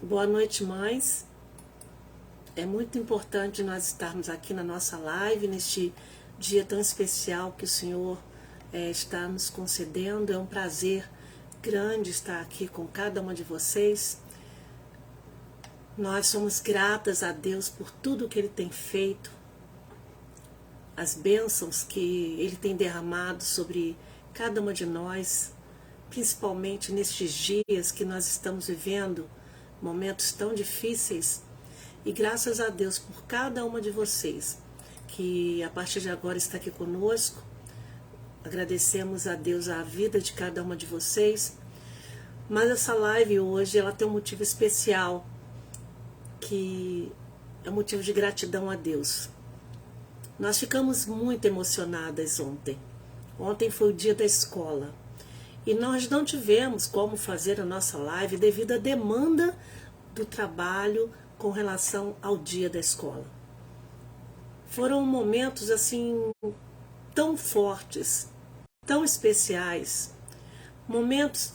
Boa noite, mães. É muito importante nós estarmos aqui na nossa live, neste dia tão especial que o Senhor está nos concedendo. É um prazer grande estar aqui com cada uma de vocês. Nós somos gratas a Deus por tudo que Ele tem feito, as bênçãos que Ele tem derramado sobre cada uma de nós, principalmente nestes dias que nós estamos vivendo, momentos tão difíceis. E graças a Deus por cada uma de vocês que a partir de agora está aqui conosco. Agradecemos a Deus a vida de cada uma de vocês. Mas essa live hoje ela tem um motivo especial, que é um motivo de gratidão a Deus. Nós ficamos muito emocionadas ontem. Ontem foi o dia da escola. E nós não tivemos como fazer a nossa live devido à demanda do trabalho com relação ao dia da escola. Foram momentos assim tão fortes, tão especiais, momentos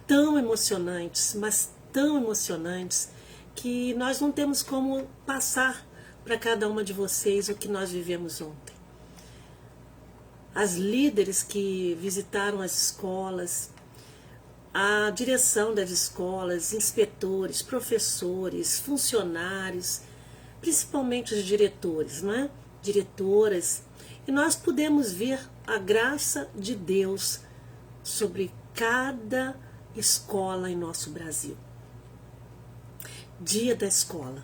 tão emocionantes, mas tão emocionantes, que nós não temos como passar para cada uma de vocês o que nós vivemos ontem. As líderes que visitaram as escolas, a direção das escolas, inspetores, professores, funcionários, principalmente os diretores, não é? Diretoras, e nós pudemos ver a graça de Deus sobre cada escola em nosso Brasil. Dia da escola.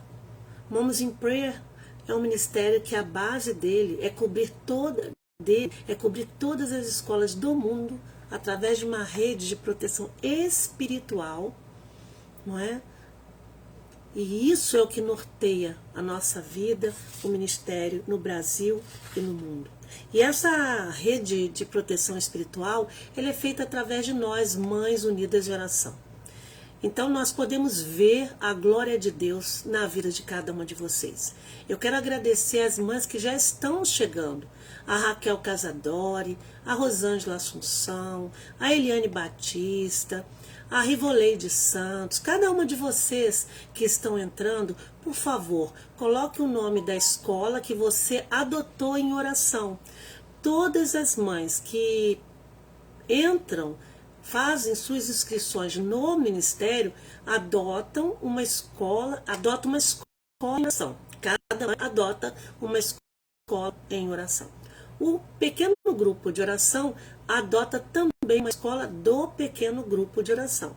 Moms in Prayer é um ministério que a base dele é cobrir todas as escolas do mundo através de uma rede de proteção espiritual, não é? E isso é o que norteia a nossa vida, o ministério no Brasil e no mundo. E essa rede de proteção espiritual, ela é feita através de nós, mães unidas em oração. Então nós podemos ver a glória de Deus na vida de cada uma de vocês. Eu quero agradecer as mães que já estão chegando. A Raquel Casadori, a Rosângela Assunção, a Eliane Batista, a Rivoleide Santos, cada uma de vocês que estão entrando, por favor, coloque o nome da escola que você adotou em oração. Todas as mães que entram, fazem suas inscrições no ministério, adotam uma escola em oração. Cada mãe adota uma escola em oração. O pequeno grupo de oração adota também uma escola do pequeno grupo de oração.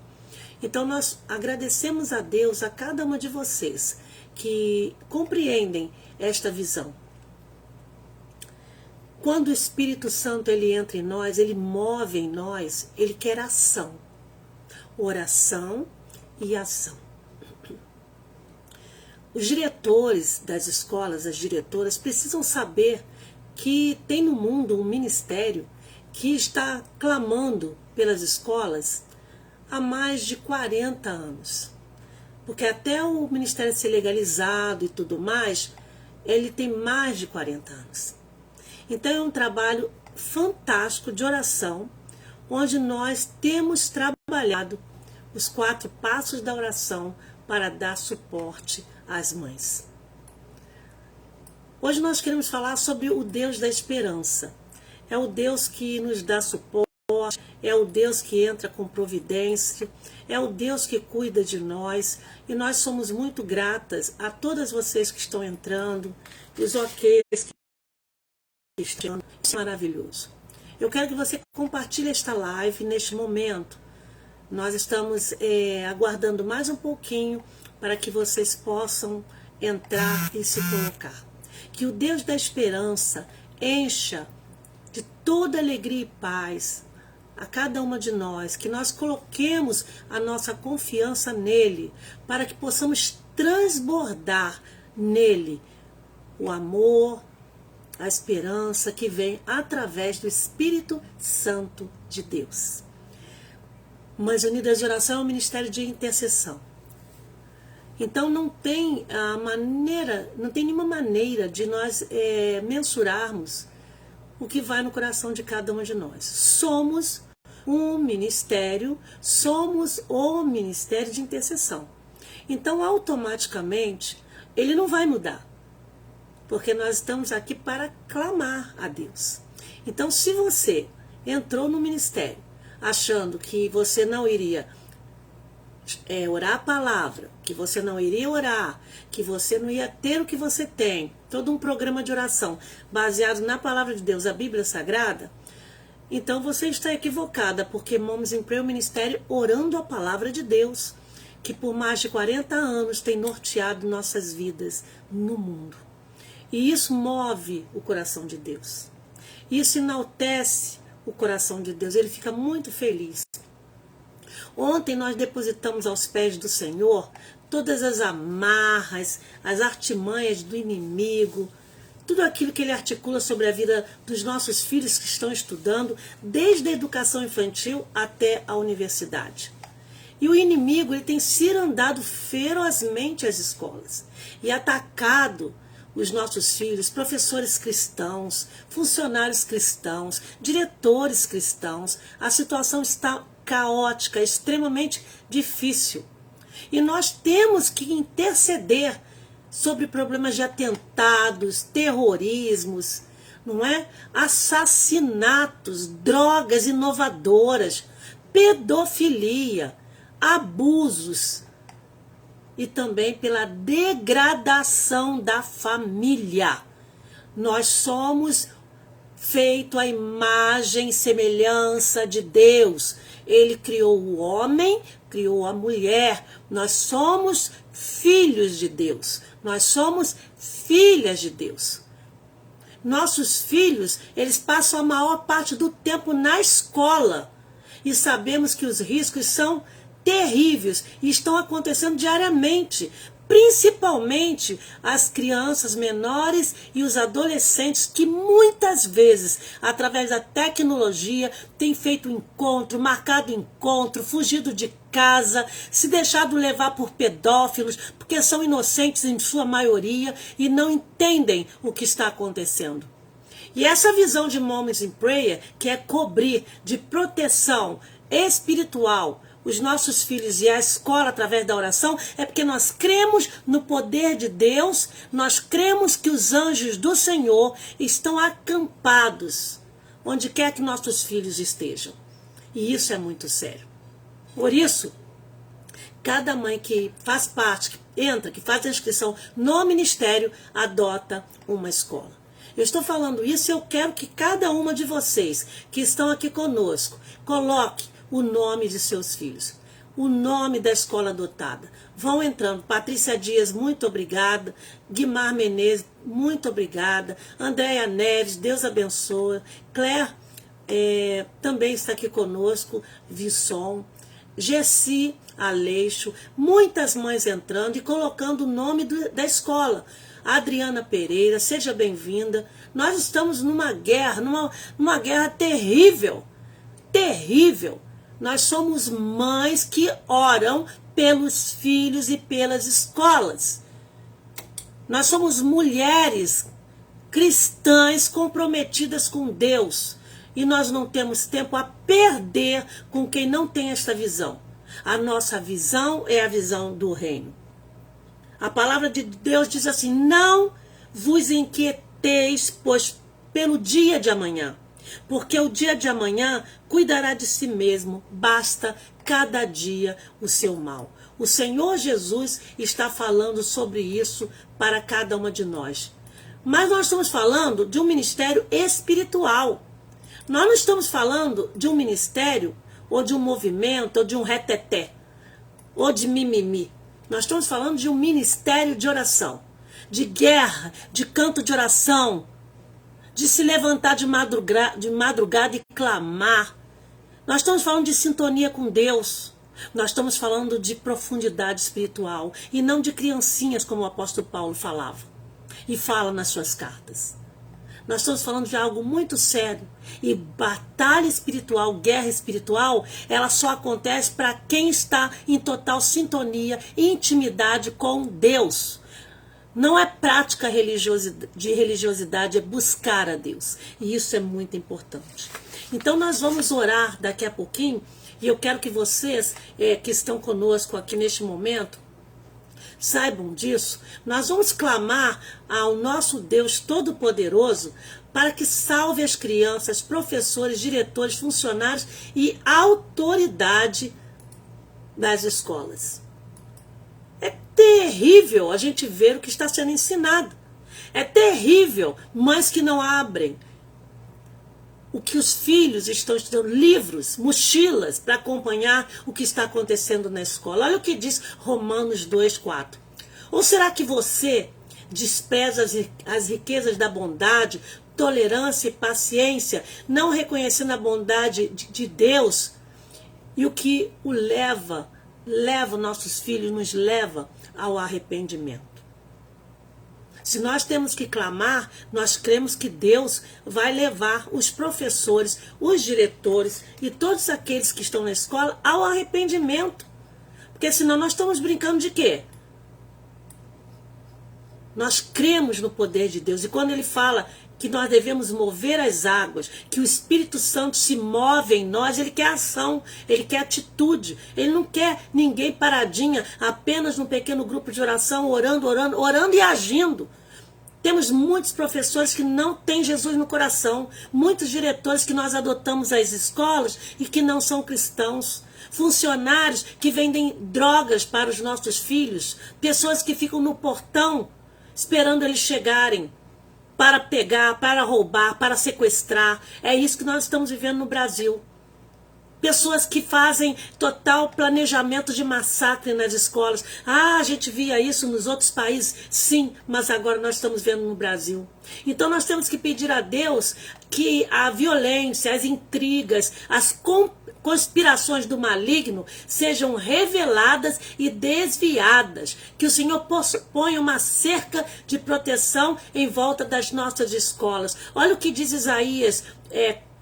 Então nós agradecemos a Deus, a cada uma de vocês que compreendem esta visão. Quando o Espírito Santo ele entra em nós, ele move em nós, ele quer ação. Oração e ação. Os diretores das escolas, as diretoras, precisam saber que tem no mundo um ministério que está clamando pelas escolas há mais de 40 anos. Porque até o ministério ser legalizado e tudo mais, ele tem mais de 40 anos. Então é um trabalho fantástico de oração, onde nós temos trabalhado os 4 passos da oração para dar suporte às mães. Hoje nós queremos falar sobre o Deus da esperança. É o Deus que nos dá suporte, é o Deus que entra com providência, é o Deus que cuida de nós, e nós somos muito gratas a todas vocês que estão entrando, os OKs que estão, isso é maravilhoso. Eu quero que você compartilhe esta live neste momento. Nós estamos aguardando mais um pouquinho para que vocês possam entrar e se colocar. Que o Deus da esperança encha de toda alegria e paz a cada uma de nós, que nós coloquemos a nossa confiança nele, para que possamos transbordar nele o amor, a esperança que vem através do Espírito Santo de Deus. Mães Unidas de Oração é um ministério de intercessão. Então não tem nenhuma maneira de nós mensurarmos o que vai no coração de cada uma de nós. Somos o ministério de intercessão. Então, automaticamente, ele não vai mudar, porque nós estamos aqui para clamar a Deus. Então, se você entrou no ministério achando que você não iria orar a palavra, que você não iria orar, que você não ia ter o que você tem, todo um programa de oração baseado na palavra de Deus, a Bíblia Sagrada, então você está equivocada, porque Moms in Prayer é um ministério orando a palavra de Deus, que por mais de 40 anos tem norteado nossas vidas no mundo. E isso move o coração de Deus. Isso enaltece o coração de Deus, ele fica muito feliz. Ontem nós depositamos aos pés do Senhor todas as amarras, as artimanhas do inimigo, tudo aquilo que ele articula sobre a vida dos nossos filhos que estão estudando, desde a educação infantil até a universidade. E o inimigo ele tem cirandado ferozmente as escolas e atacado os nossos filhos, professores cristãos, funcionários cristãos, diretores cristãos. A situação está caótica, extremamente difícil. E nós temos que interceder sobre problemas de atentados, terrorismos, não é? Assassinatos, drogas inovadoras, pedofilia, abusos e também pela degradação da família. Nós somos feito à imagem e semelhança de Deus. Ele criou o homem, criou a mulher. Nós somos filhos de Deus. Nós somos filhas de Deus. Nossos filhos, eles passam a maior parte do tempo na escola. E sabemos que os riscos são terríveis e estão acontecendo diariamente. Principalmente as crianças menores e os adolescentes que muitas vezes, através da tecnologia, têm feito encontro, marcado encontro, fugido de casa, se deixado levar por pedófilos, porque são inocentes em sua maioria e não entendem o que está acontecendo. E essa visão de Moms in Prayer, que é cobrir de proteção espiritual os nossos filhos e a escola através da oração, é porque nós cremos no poder de Deus, nós cremos que os anjos do Senhor estão acampados onde quer que nossos filhos estejam. E isso é muito sério. Por isso, cada mãe que faz parte, que entra, que faz a inscrição no ministério, adota uma escola. Eu estou falando isso e eu quero que cada uma de vocês que estão aqui conosco coloque o nome de seus filhos, o nome da escola adotada. Vão entrando. Patrícia Dias, muito obrigada. Guimar Menezes, muito obrigada. Andréia Neves, Deus abençoe. Claire também está aqui conosco. Visson. Gessi Aleixo. Muitas mães entrando e colocando o nome da escola. Adriana Pereira, seja bem-vinda. Nós estamos numa guerra, numa guerra terrível. Terrível. Nós somos mães que oram pelos filhos e pelas escolas. Nós somos mulheres cristãs comprometidas com Deus. E nós não temos tempo a perder com quem não tem esta visão. A nossa visão é a visão do reino. A palavra de Deus diz assim: não vos inquieteis, pois pelo dia de amanhã. Porque o dia de amanhã cuidará de si mesmo, basta cada dia o seu mal. O Senhor Jesus está falando sobre isso para cada uma de nós. Mas nós estamos falando de um ministério espiritual. Nós não estamos falando de um ministério, ou de um movimento, ou de um reteté, ou de mimimi. Nós estamos falando de um ministério de oração, de guerra, de canto de oração, de se levantar de madrugada e clamar. Nós estamos falando de sintonia com Deus. Nós estamos falando de profundidade espiritual e não de criancinhas, como o apóstolo Paulo falava e fala nas suas cartas. Nós estamos falando de algo muito sério. E batalha espiritual, guerra espiritual, ela só acontece para quem está em total sintonia e intimidade com Deus. Não é prática de religiosidade, é buscar a Deus. E isso é muito importante. Então nós vamos orar daqui a pouquinho. E eu quero que vocês que estão conosco aqui neste momento, Saibam disso. Nós vamos clamar ao nosso Deus Todo-Poderoso para que salve as crianças, professores, diretores, funcionários e autoridade das escolas. É terrível a gente ver o que está sendo ensinado. É terrível mães que não abrem o que os filhos estão estudando, livros, mochilas, para acompanhar o que está acontecendo na escola. Olha o que diz Romanos 2,4. Ou será que você despreza as riquezas da bondade, tolerância e paciência, não reconhecendo a bondade de Deus e o que o leva nossos filhos, nos leva ao arrependimento? Se nós temos que clamar, nós cremos que Deus vai levar os professores, os diretores e todos aqueles que estão na escola ao arrependimento. Porque senão nós estamos brincando de quê? Nós cremos no poder de Deus. E quando ele fala que nós devemos mover as águas, que o Espírito Santo se move em nós, ele quer ação, ele quer atitude. Ele não quer ninguém paradinha, apenas num pequeno grupo de oração, orando e agindo. Temos muitos professores que não têm Jesus no coração, muitos diretores que nós adotamos às escolas e que não são cristãos, funcionários que vendem drogas para os nossos filhos, pessoas que ficam no portão esperando eles chegarem para pegar, para roubar, para sequestrar. É isso que nós estamos vivendo no Brasil. Pessoas que fazem total planejamento de massacre nas escolas. Ah, a gente via isso nos outros países. Sim, mas agora nós estamos vendo no Brasil. Então nós temos que pedir a Deus que a violência, as intrigas, as conspirações do maligno sejam reveladas e desviadas. Que o Senhor ponha uma cerca de proteção em volta das nossas escolas. Olha o que diz Isaías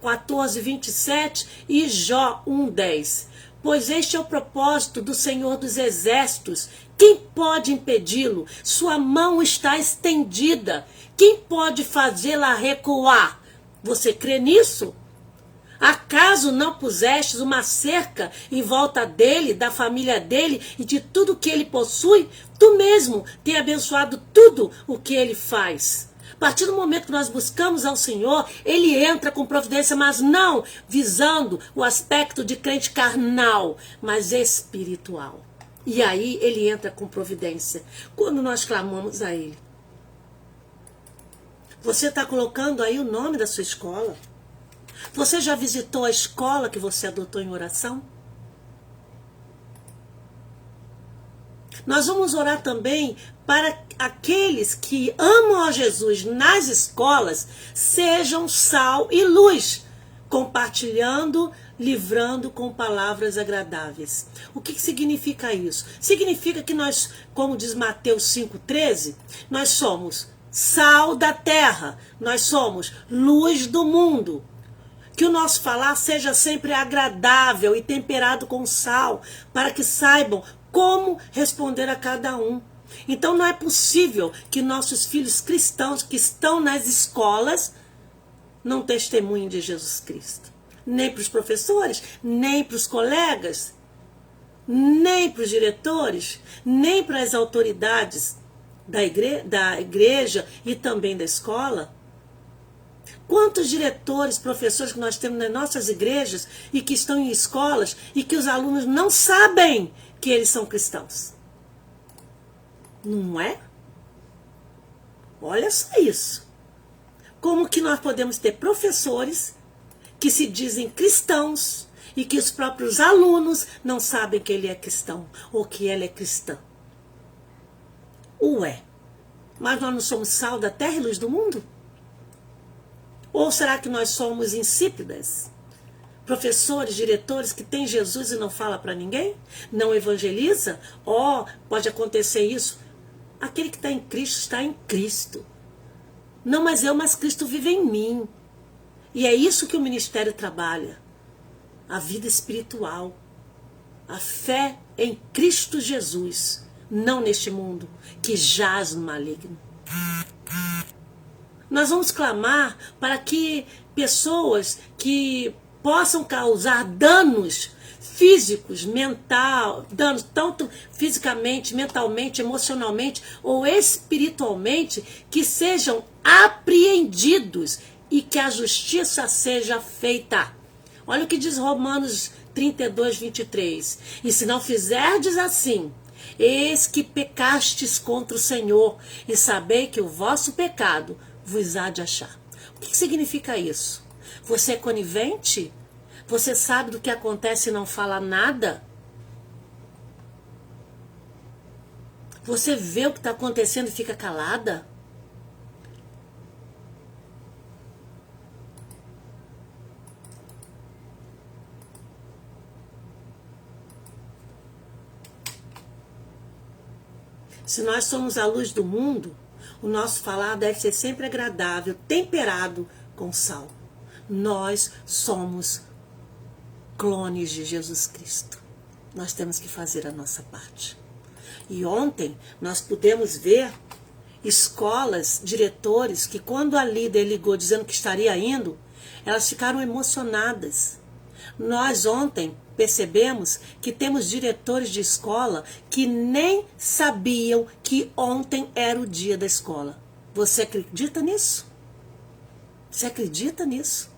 14:27 e Jó 1:10. Pois este é o propósito do Senhor dos Exércitos. Quem pode impedi-lo? Sua mão está estendida. Quem pode fazê-la recuar? Você crê nisso? Acaso não pusestes uma cerca em volta dele, da família dele e de tudo que ele possui? Tu mesmo tem abençoado tudo o que ele faz. A partir do momento que nós buscamos ao Senhor, ele entra com providência, mas não visando o aspecto de crente carnal, mas espiritual. E aí ele entra com providência, quando nós clamamos a ele. Você está colocando aí o nome da sua escola? Você já visitou a escola que você adotou em oração? Nós vamos orar também para aqueles que amam a Jesus nas escolas, sejam sal e luz, compartilhando, livrando com palavras agradáveis. O que significa isso? Significa que nós, como diz Mateus 5,13, nós somos sal da terra, nós somos luz do mundo. Que o nosso falar seja sempre agradável e temperado com sal, para que saibam como responder a cada um. Então não é possível que nossos filhos cristãos que estão nas escolas não testemunhem de Jesus Cristo. Nem para os professores, nem para os colegas, nem para os diretores, nem para as autoridades da igreja e também da escola. Quantos diretores, professores que nós temos nas nossas igrejas e que estão em escolas e que os alunos não sabem que eles são cristãos? Não é? Olha só isso. Como que nós podemos ter professores que se dizem cristãos e que os próprios alunos não sabem que ele é cristão ou que ela é cristã? Ué, mas nós não somos sal da terra e luz do mundo? Ou será que nós somos insípidas? Professores, diretores que têm Jesus e não fala para ninguém? Não evangeliza? Pode acontecer isso. Aquele que está em Cristo está em Cristo. Não, mas Cristo vive em mim. E é isso que o ministério trabalha. A vida espiritual. A fé em Cristo Jesus. Não neste mundo que jaz no maligno. Nós vamos clamar para que pessoas que possam causar danos físicos, mental, danos tanto fisicamente, mentalmente, emocionalmente ou espiritualmente, que sejam apreendidos e que a justiça seja feita. Olha o que diz Romanos 32, 23. E se não fizerdes assim, eis que pecastes contra o Senhor, e sabei que o vosso pecado vos há de achar. O que significa isso? Você é conivente? Você sabe do que acontece e não fala nada? Você vê o que está acontecendo e fica calada? Se nós somos a luz do mundo, o nosso falar deve ser sempre agradável, temperado com sal. Nós somos clones de Jesus Cristo. Nós temos que fazer a nossa parte. E ontem nós pudemos ver escolas, diretores, que quando a líder ligou dizendo que estaria indo, elas ficaram emocionadas. Nós ontem percebemos que temos diretores de escola que nem sabiam que ontem era o dia da escola. Você acredita nisso? Você acredita nisso?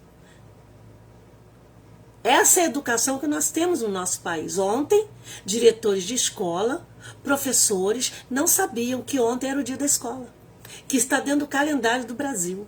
Essa é a educação que nós temos no nosso país. Ontem, diretores de escola, professores, não sabiam que ontem era o dia da escola, que está dentro do calendário do Brasil.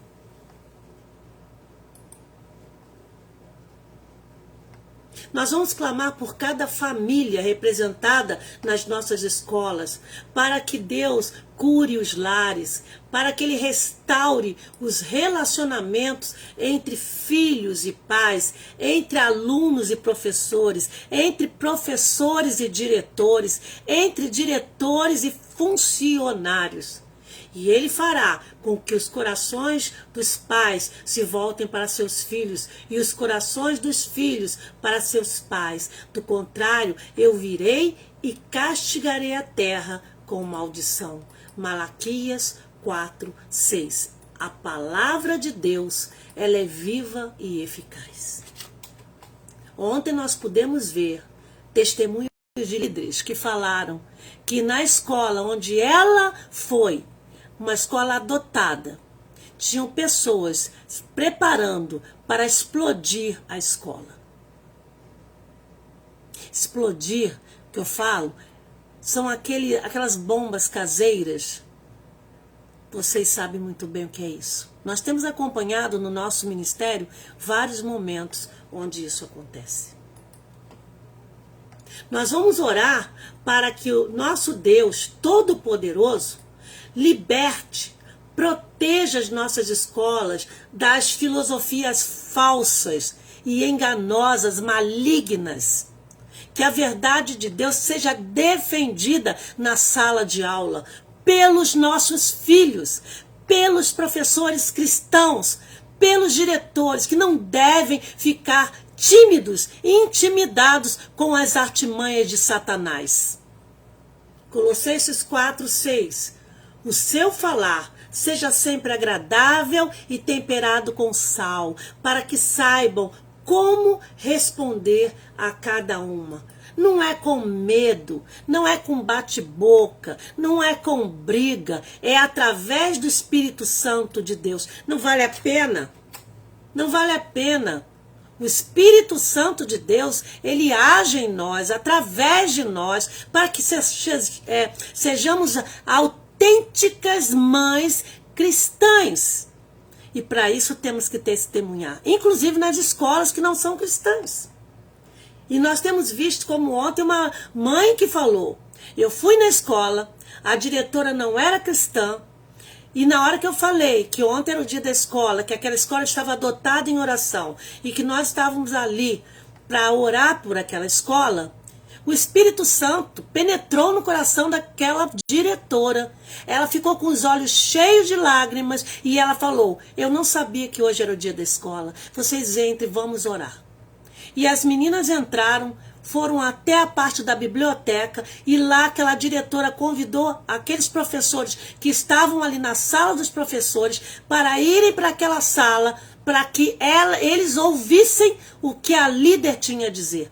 Nós vamos clamar por cada família representada nas nossas escolas, para que Deus cure os lares, para que Ele restaure os relacionamentos entre filhos e pais, entre alunos e professores, entre professores e diretores, entre diretores e funcionários. E Ele fará com que os corações dos pais se voltem para seus filhos e os corações dos filhos para seus pais. Do contrário, eu virei e castigarei a terra com maldição. Malaquias 4, 6. A palavra de Deus, ela é viva e eficaz. Ontem nós pudemos ver testemunhos de líderes que falaram que na escola onde ela foi, uma escola adotada, tinham pessoas se preparando para explodir a escola. Explodir, que eu falo, são aquelas bombas caseiras. Vocês sabem muito bem o que é isso. Nós temos acompanhado no nosso ministério vários momentos onde isso acontece. Nós vamos orar para que o nosso Deus Todo-Poderoso liberte, proteja as nossas escolas das filosofias falsas e enganosas, malignas. Que a verdade de Deus seja defendida na sala de aula, pelos nossos filhos, pelos professores cristãos, pelos diretores, que não devem ficar tímidos e intimidados com as artimanhas de Satanás. Colossenses 4, 6. O seu falar seja sempre agradável e temperado com sal, para que saibam como responder a cada uma. Não é com medo, não é com bate-boca, não é com briga, é através do Espírito Santo de Deus. Não vale a pena? Não vale a pena. O Espírito Santo de Deus, ele age em nós, através de nós, para que sejamos autênticas mães cristãs. E para isso temos que testemunhar, inclusive nas escolas que não são cristãs. E nós temos visto, como ontem, uma mãe que falou: eu fui na escola, a diretora não era cristã, e na hora que eu falei que ontem era o dia da escola, que aquela escola estava adotada em oração, e que nós estávamos ali para orar por aquela escola, o Espírito Santo penetrou no coração daquela diretora. Ela ficou com os olhos cheios de lágrimas e ela falou: eu não sabia que hoje era o dia da escola. Vocês entrem, vamos orar. E as meninas entraram, foram até a parte da biblioteca e lá aquela diretora convidou aqueles professores que estavam ali na sala dos professores para irem para aquela sala para que eles ouvissem o que a líder tinha a dizer.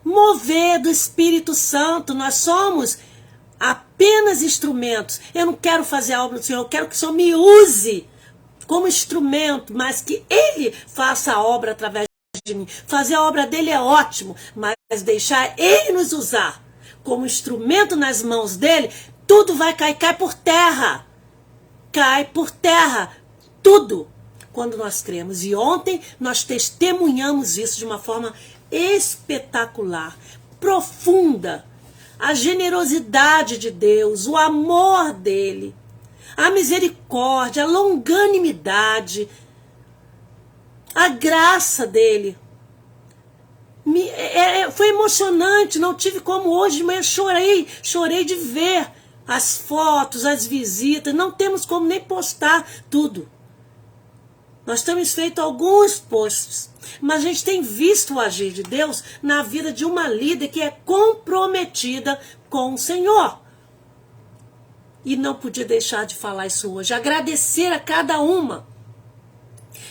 Mover do Espírito Santo, nós somos apenas instrumentos. Eu não quero fazer a obra do Senhor, eu quero que o Senhor me use como instrumento, mas que Ele faça a obra através de mim. Fazer a obra dele é ótimo, mas deixar Ele nos usar como instrumento nas mãos dele, tudo vai cair, cai por terra. Cai por terra, tudo, quando nós cremos. E ontem nós testemunhamos isso de uma forma espetacular, profunda. A generosidade de Deus, o amor dele, a misericórdia, a longanimidade, a graça dele. Foi emocionante, não tive como hoje de manhã, chorei de ver as fotos, as visitas, não temos como nem postar tudo. Nós temos feito alguns posts, mas a gente tem visto o agir de Deus na vida de uma líder que é comprometida com o Senhor. E não podia deixar de falar isso hoje, agradecer a cada uma.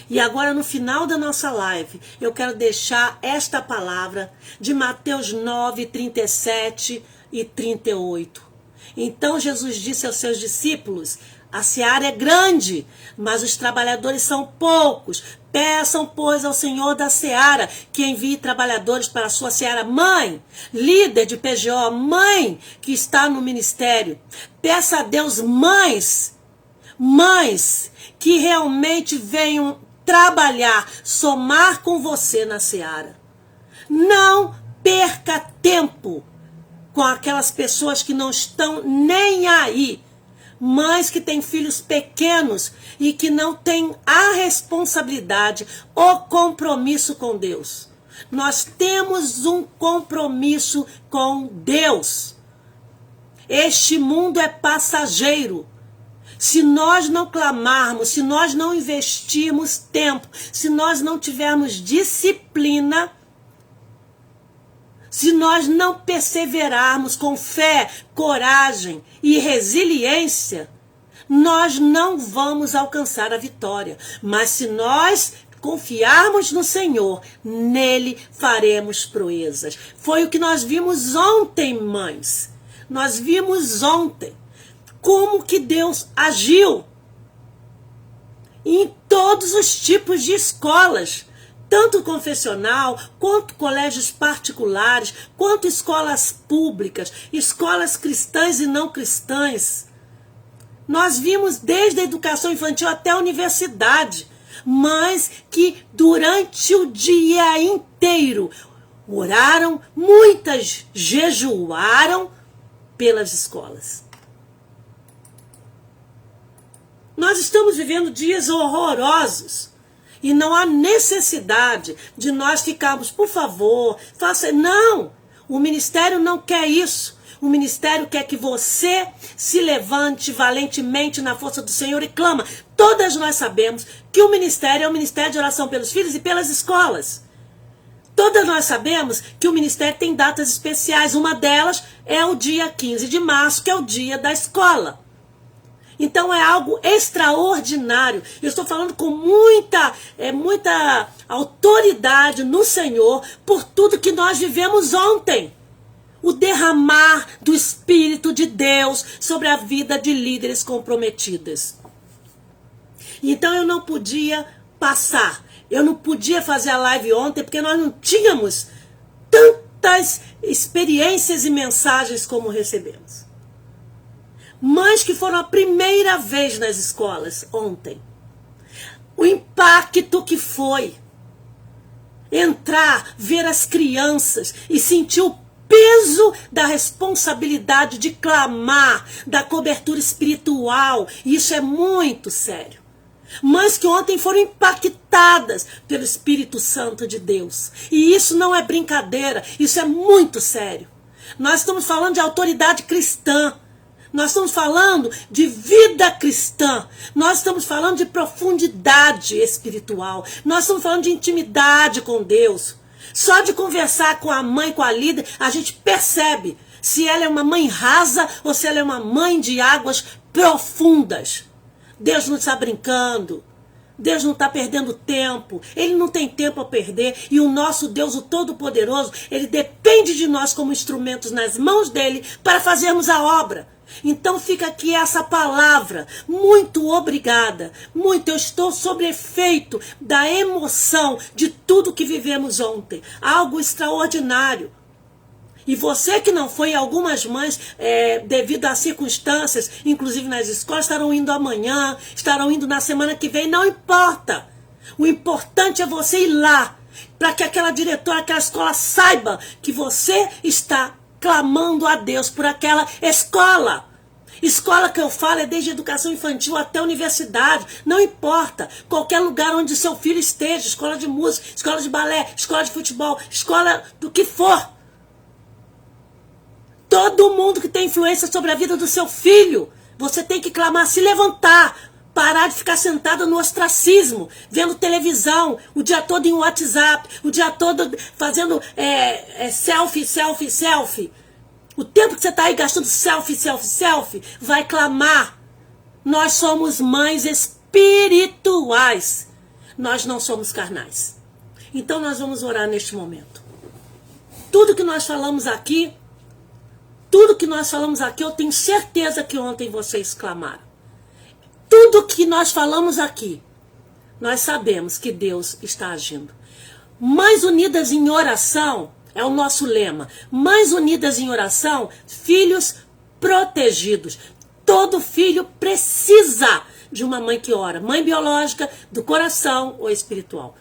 E agora, no final da nossa live, eu quero deixar esta palavra de Mateus 9, 37 e 38. Então Jesus disse aos seus discípulos: a seara é grande, mas os trabalhadores são poucos. Peçam, pois, ao Senhor da seara que envie trabalhadores para a sua seara. Mãe, líder de PGO, mãe que está no ministério, peça a Deus mães que realmente venham trabalhar, somar com você na seara. Não perca tempo com aquelas pessoas que não estão nem aí. Mães que têm filhos pequenos e que não têm a responsabilidade, o compromisso com Deus. Nós temos um compromisso com Deus. Este mundo é passageiro. Se nós não clamarmos, se nós não investirmos tempo, se nós não tivermos disciplina, se nós não perseverarmos com fé, coragem e resiliência, nós não vamos alcançar a vitória. Mas se nós confiarmos no Senhor, nele faremos proezas. Foi o que nós vimos ontem, mães. Nós vimos ontem como que Deus agiu em todos os tipos de escolas, tanto confessional, quanto colégios particulares, quanto escolas públicas, escolas cristãs e não cristãs. Nós vimos desde a educação infantil até a universidade, mas que durante o dia inteiro oraram, muitas jejuaram pelas escolas. Nós estamos vivendo dias horrorosos e não há necessidade de nós ficarmos, por favor, faça. Não! O ministério não quer isso. O ministério quer que você se levante valentemente na força do Senhor e clama. Todas nós sabemos que o ministério é o ministério de oração pelos filhos e pelas escolas. Todas nós sabemos que o ministério tem datas especiais. Uma delas é o dia 15 de março, que é o dia da escola. Então é algo extraordinário. Eu estou falando com muita autoridade no Senhor por tudo que nós vivemos ontem. O derramar do Espírito de Deus sobre a vida de líderes comprometidas. Então eu não podia passar. Eu não podia fazer a live ontem porque nós não tínhamos tantas experiências e mensagens como recebemos. Mães que foram a primeira vez nas escolas ontem. O impacto que foi entrar, ver as crianças e sentir o peso da responsabilidade de clamar, da cobertura espiritual. Isso é muito sério. Mães que ontem foram impactadas pelo Espírito Santo de Deus. E isso não é brincadeira, isso é muito sério. Nós estamos falando de autoridade cristã. Nós estamos falando de vida cristã. Nós estamos falando de profundidade espiritual. Nós estamos falando de intimidade com Deus. Só de conversar com a mãe, com a líder, a gente percebe se ela é uma mãe rasa ou se ela é uma mãe de águas profundas. Deus não está brincando. Deus não está perdendo tempo, Ele não tem tempo a perder, e o nosso Deus, o Todo-Poderoso, Ele depende de nós como instrumentos nas mãos dEle para fazermos a obra. Então fica aqui essa palavra, muito obrigada, muito, eu estou sob efeito da emoção de tudo que vivemos ontem, algo extraordinário. E você que não foi, algumas mães, devido às circunstâncias, inclusive nas escolas, estarão indo amanhã, estarão indo na semana que vem, não importa. O importante é você ir lá, para que aquela diretora, aquela escola saiba que você está clamando a Deus por aquela escola. Escola que eu falo é desde educação infantil até universidade, não importa, qualquer lugar onde seu filho esteja, escola de música, escola de balé, escola de futebol, escola do que for. Todo mundo que tem influência sobre a vida do seu filho, você tem que clamar, se levantar, parar de ficar sentada no ostracismo, vendo televisão, o dia todo em WhatsApp, o dia todo fazendo selfie. O tempo que você está aí gastando selfie, vai clamar. Nós somos mães espirituais, nós não somos carnais. Então nós vamos orar neste momento. Tudo que nós falamos aqui, eu tenho certeza que ontem vocês clamaram. Tudo que nós falamos aqui, nós sabemos que Deus está agindo. Mães unidas em oração é o nosso lema. Mães unidas em oração, filhos protegidos. Todo filho precisa de uma mãe que ora. Mãe biológica, do coração ou espiritual.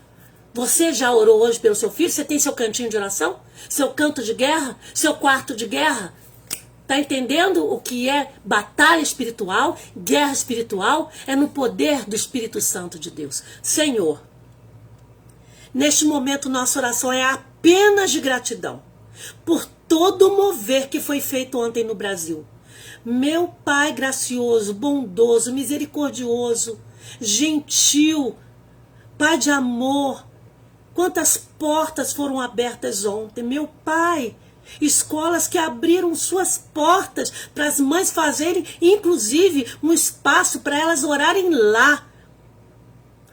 Você já orou hoje pelo seu filho? Você tem seu cantinho de oração? Seu canto de guerra? Seu quarto de guerra? Está entendendo o que é batalha espiritual, guerra espiritual? É no poder do Espírito Santo de Deus. Senhor, neste momento nossa oração é apenas de gratidão por todo o mover que foi feito ontem no Brasil. Meu Pai gracioso, bondoso, misericordioso, gentil, Pai de amor, quantas portas foram abertas ontem, meu Pai. Escolas que abriram suas portas para as mães fazerem, inclusive, um espaço para elas orarem lá.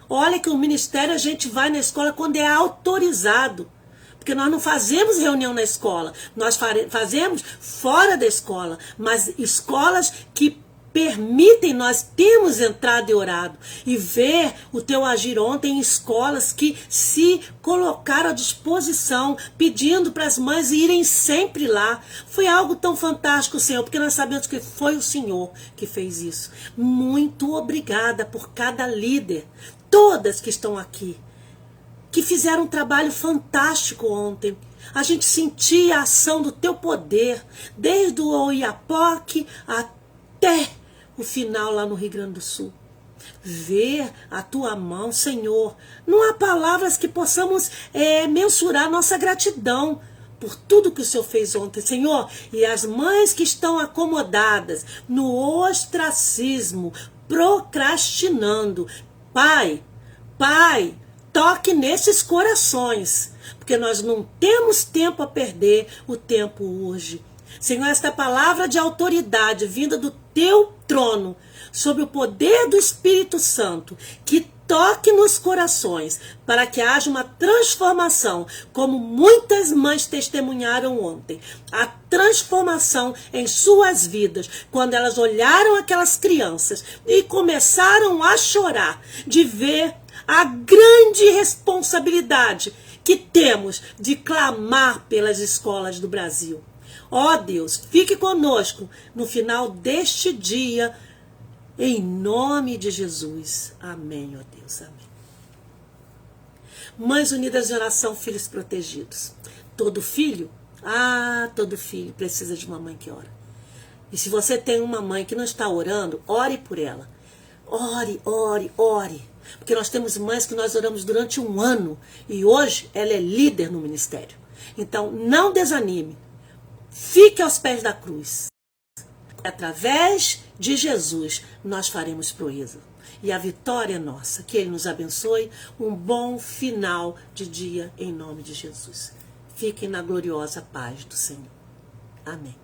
Olha que o ministério a gente vai na escola quando é autorizado. Porque nós não fazemos reunião na escola, nós fazemos fora da escola. Mas escolas que permitem, nós temos entrado e orado. E ver o teu agir ontem em escolas que se colocaram à disposição, pedindo para as mães irem sempre lá. Foi algo tão fantástico, Senhor, porque nós sabemos que foi o Senhor que fez isso. Muito obrigada por cada líder, todas que estão aqui, que fizeram um trabalho fantástico ontem. A gente sentia a ação do teu poder, desde o Oiapoque até o final lá no Rio Grande do Sul. Ver a tua mão, Senhor. Não há palavras que possamos mensurar nossa gratidão por tudo que o Senhor fez ontem, Senhor. E as mães que estão acomodadas no ostracismo, procrastinando, Pai, toque nesses corações, porque nós não temos tempo a perder, o tempo urge. Senhor, esta palavra de autoridade vinda do teu trono, sob o poder do Espírito Santo, que toque nos corações, para que haja uma transformação, como muitas mães testemunharam ontem. A transformação em suas vidas, quando elas olharam aquelas crianças e começaram a chorar, de ver a grande responsabilidade que temos de clamar pelas escolas do Brasil. Ó Deus, fique conosco no final deste dia, em nome de Jesus. Amém, ó Deus, amém. Mães unidas em oração, filhos protegidos. Todo filho precisa de uma mãe que ora. E se você tem uma mãe que não está orando, ore por ela. Ore. Porque nós temos mães que nós oramos durante um ano e hoje ela é líder no ministério. Então, não desanime. Fique aos pés da cruz. Através de Jesus, nós faremos proeza. E a vitória é nossa. Que Ele nos abençoe. Um bom final de dia em nome de Jesus. Fiquem na gloriosa paz do Senhor. Amém.